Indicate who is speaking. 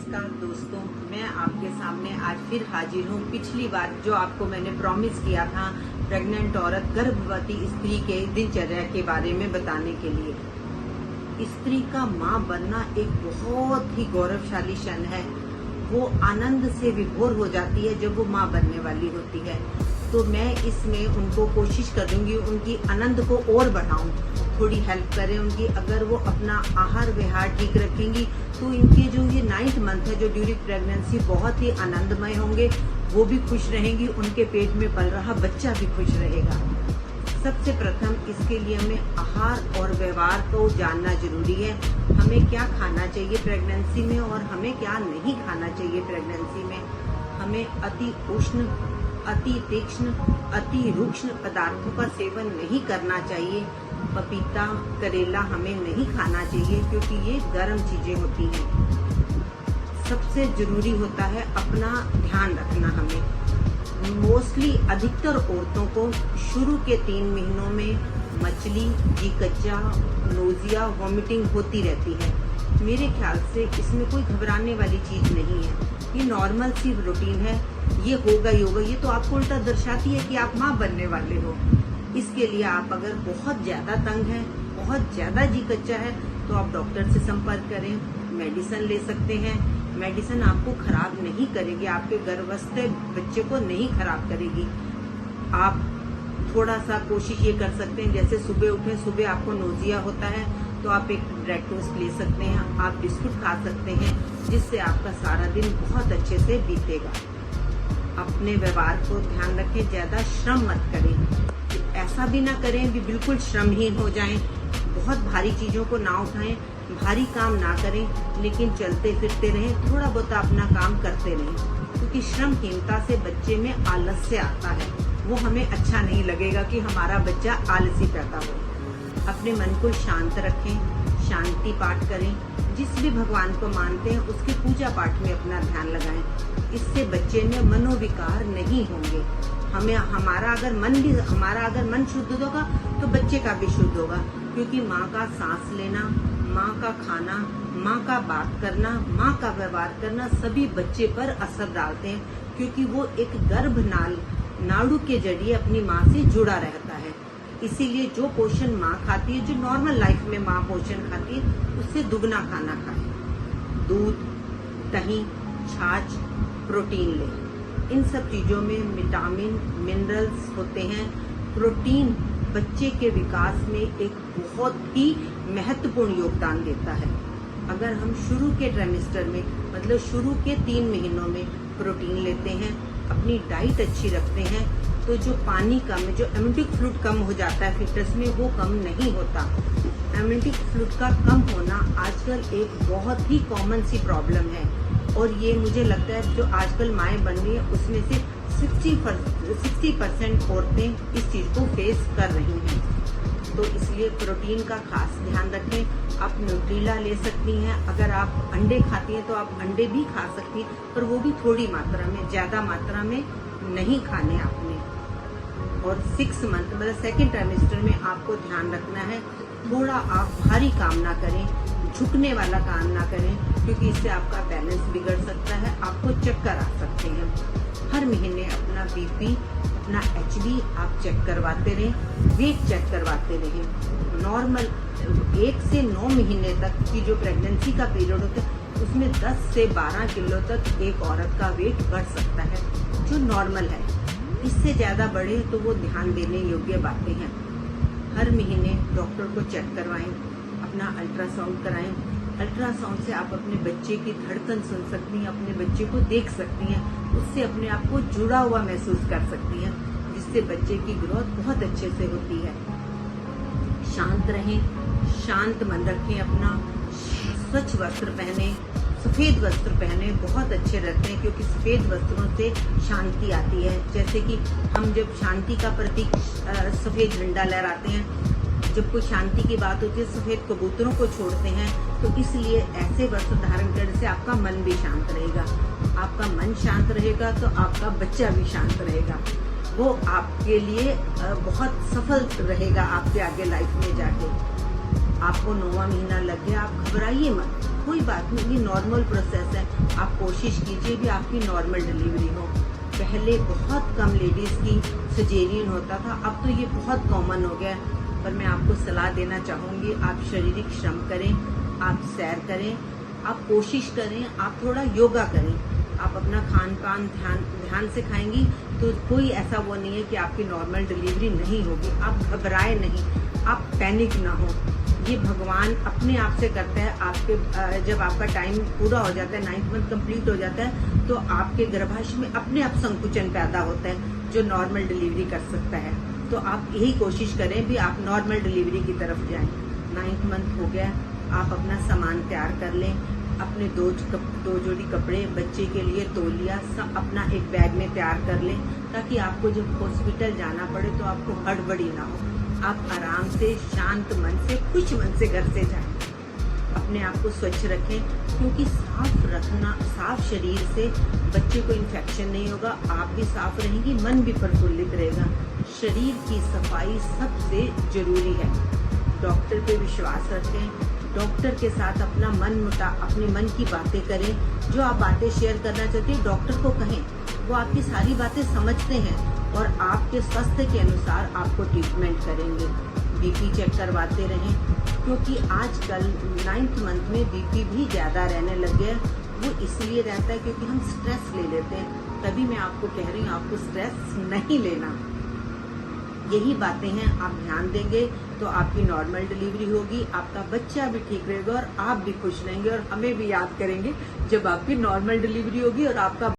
Speaker 1: नमस्कार दोस्तों, मैं आपके सामने आज फिर हाजिर हूँ। पिछली बार जो आपको मैंने प्रॉमिस किया था प्रेग्नेंट औरत, गर्भवती स्त्री के दिनचर्या के बारे में बताने के लिए। स्त्री का माँ बनना एक बहुत ही गौरवशाली क्षण है। वो आनंद से विभोर हो जाती है जब वो माँ बनने वाली होती है। तो मैं इसमें उनको कोशिश करूंगी उनकी आनंद को और बढ़ाऊं, थोड़ी हेल्प करें उनकी। अगर वो अपना आहार विहार ठीक रखेंगी तो इनके जो ये 9th मंथ है, जो ड्यूरिंग प्रेगनेंसी बहुत ही आनंदमय होंगे। वो भी खुश रहेंगी, उनके पेट में पल रहा बच्चा भी खुश रहेगा। सबसे प्रथम इसके लिए हमें आहार और व्यवहार को जानना जरूरी है। हमें क्या खाना चाहिए प्रेगनेंसी में और हमें क्या नहीं खाना चाहिए प्रेगनेंसी में। हमें अति उष्ण, अति तीक्ष्ण, अति रूक्ष्म पदार्थों का सेवन नहीं करना चाहिए। पपीता, करेला हमें नहीं खाना चाहिए क्योंकि ये गर्म चीजें होती हैं। सबसे जरूरी होता है अपना ध्यान रखना। हमें मोस्टली अधिकतर औरतों को शुरू के 3 महीनों में मछली, घी कच्चा, नोजिया, वॉमिटिंग होती रहती है। मेरे ख्याल से इसमें कोई घबराने वाली चीज नहीं है। ये नॉर्मल सी रूटीन है, ये होगा ही होगा। ये तो आपको उल्टा दर्शाती है कि आप माँ बनने वाले हो। इसके लिए आप अगर बहुत ज्यादा तंग हैं, बहुत ज्यादा जी कच्चा है, तो आप डॉक्टर से संपर्क करें, मेडिसिन ले सकते हैं। मेडिसिन आपको खराब नहीं करेगी, आपके गर्भस्थ बच्चे को नहीं खराब करेगी। आप थोड़ा सा कोशिश ये कर सकते हैं, जैसे सुबह उठे, सुबह आपको नोजिया होता है तो आप एक ब्रेड टोस्ट ले सकते हैं, आप बिस्कुट खा सकते हैं, जिससे आपका सारा दिन बहुत अच्छे से बीतेगा। अपने व्यवहार को ध्यान रखें, ज्यादा श्रम मत करें। ऐसा भी ना करें कि बिल्कुल श्रमहीन हो जाएं। बहुत भारी चीजों को ना उठाएं, भारी काम ना करें, लेकिन चलते फिरते रहें, थोड़ा बहुत अपना काम करते रहें। क्योंकि श्रमहीनता से बच्चे में आलस्य आता है। वो हमें अच्छा नहीं लगेगा कि हमारा बच्चा आलसी पैदा हो। अपने मन को शांत रखें, शांति पाठ करें। जिस भी भगवान को मानते हैं उसके पूजा पाठ में अपना ध्यान लगाएं। इससे बच्चे में मनोविकार नहीं होंगे। हमारा अगर मन शुद्ध होगा तो बच्चे का भी शुद्ध होगा। क्योंकि माँ का सांस लेना, माँ का खाना, माँ का बात करना, माँ का व्यवहार करना सभी बच्चे पर असर डालते हैं। क्योंकि वो एक नाड़ू के जरिए अपनी माँ से जुड़ा रहता है। इसीलिए जो पोषण माँ खाती है, जो नॉर्मल लाइफ में माँ पोषण खाती है, उससे दुगना खाना खाए। दूध, दही, छाछ, प्रोटीन लें। इन सब चीजों में विटामिन, मिनरल्स होते हैं। प्रोटीन बच्चे के विकास में एक बहुत ही महत्वपूर्ण योगदान देता है। अगर हम शुरू के ट्राइमेस्टर में, मतलब शुरू के 3 महीनों में प्रोटीन लेते हैं, अपनी डाइट अच्छी रखते हैं, तो जो पानी कम है, जो एम्नियोटिक फ्लूइड कम हो जाता है फीटस में, वो कम नहीं होता। एम्नियोटिक फ्लूइड का कम होना आजकल एक बहुत ही कॉमन सी प्रॉब्लम है। और ये मुझे लगता है जो आजकल माएँ बन रही है उसमें से 60% औरतें इस चीज को फेस कर रही हैं। तो इसलिए प्रोटीन का खास ध्यान रखें। आप न्यूट्रीला ले सकती हैं। अगर आप अंडे खाती हैं तो आप अंडे भी खा सकती हैं, पर वो भी थोड़ी मात्रा में, ज्यादा मात्रा में नहीं खाने आपने। और 6 मंथ मतलब 2nd ट्राइमेस्टर में आपको ध्यान रखना है, थोड़ा आप भारी काम ना करें, झुकने वाला काम ना करें, क्योंकि इससे आपका बैलेंस बिगड़ सकता है, आपको चक्कर आ सकते हैं। हर महीने अपना बीपी, अपना HB आप चेक करवाते रहें, वेट चेक करवाते रहें। नॉर्मल 1 से 9 महीने तक की जो प्रेगनेंसी का पीरियड होता है, उसमें 10 से 12 किलो तक एक औरत का वेट बढ़ सकता है, जो नॉर्मल है। इससे ज्यादा बढ़े तो वो ध्यान देने योग्य बातें हैं। हर महीने डॉक्टर को चेक करवाएं, अपना अल्ट्रासाउंड कराएं। अल्ट्रासाउंड से आप अपने बच्चे की धड़कन सुन सकती हैं, अपने बच्चे को देख सकती हैं, उससे अपने आप को जुड़ा हुआ महसूस कर सकती हैं, जिससे बच्चे की ग्रोथ बहुत अच्छे से होती है। शांत रहें, शांत मन रखें अपना। स्वच्छ वस्त्र पहने, सफेद वस्त्र पहने, बहुत अच्छे रहते हैं, क्योंकि सफेद वस्त्रों से शांति आती है। जैसे कि हम जब शांति का प्रतीक सफेद झंडा लहराते हैं, जब कोई शांति की बात होती है, सफेद कबूतरों को छोड़ते हैं, तो इसलिए ऐसे वस्त्र धारण करने से आपका मन भी शांत रहेगा। आपका मन शांत रहेगा तो आपका बच्चा भी शांत रहेगा। वो आपके लिए बहुत सफल रहेगा आपके आगे लाइफ में जाके। आपको 9वां महीना लग गया, आप घबराइए मत। कोई बात नहीं, ये नॉर्मल प्रोसेस है। आप कोशिश कीजिए भी आपकी नॉर्मल डिलीवरी हो। पहले बहुत कम लेडीज की सिजेरियन होता था, अब तो ये बहुत कॉमन हो गया है। पर मैं आपको सलाह देना चाहूंगी, आप शारीरिक श्रम करें, आप सैर करें, आप कोशिश करें, आप थोड़ा योगा करें, आप अपना खान पान ध्यान से खाएंगी तो कोई ऐसा वो नहीं है कि आपकी नॉर्मल डिलीवरी नहीं होगी। आप घबराए नहीं, आप पैनिक ना हो। ये भगवान अपने आप से करता है। आपके जब आपका टाइम पूरा हो जाता है, 9th मंथ कंप्लीट हो जाता है, तो आपके गर्भाशय में अपने आप संकुचन पैदा होता है जो नॉर्मल डिलीवरी कर सकता है। तो आप यही कोशिश करें भी आप नॉर्मल डिलीवरी की तरफ जाएं। 9th मंथ हो गया, आप अपना सामान तैयार कर लें, अपने दो जोड़ी कपड़े, बच्चे के लिए तौलिया, सब अपना एक बैग में तैयार कर लें, ताकि आपको जब हॉस्पिटल जाना पड़े तो आपको हड़बड़ी ना हो। आप आराम से, शांत मन से, खुश मन से घर से जाएं। अपने आप को स्वच्छ रखें, क्योंकि साफ शरीर से बच्चे को इन्फेक्शन नहीं होगा, आप भी साफ रहेंगी, मन भी प्रफुल्लित रहेगा। शरीर की सफाई सबसे जरूरी है। डॉक्टर पे विश्वास रखें, डॉक्टर के साथ अपने मन की बातें करें। जो आप बातें शेयर करना चाहते हैं डॉक्टर को कहें, वो आपकी सारी बातें समझते हैं और आपके स्वास्थ्य के अनुसार आपको ट्रीटमेंट करेंगे। बीपी चेक करवाते रहें, क्योंकि आजकल 9th मंथ में बीपी भी ज्यादा रहने लग गया। वो इसलिए रहता है क्योंकि हम स्ट्रेस ले लेते हैं। तभी मैं आपको कह रही हूँ, आपको स्ट्रेस नहीं लेना। यही बातें हैं, आप ध्यान देंगे तो आपकी नॉर्मल डिलीवरी होगी, आपका बच्चा भी ठीक रहेगा और आप भी खुश रहेंगे और हमें भी याद करेंगे जब आपकी नॉर्मल डिलीवरी होगी और आपका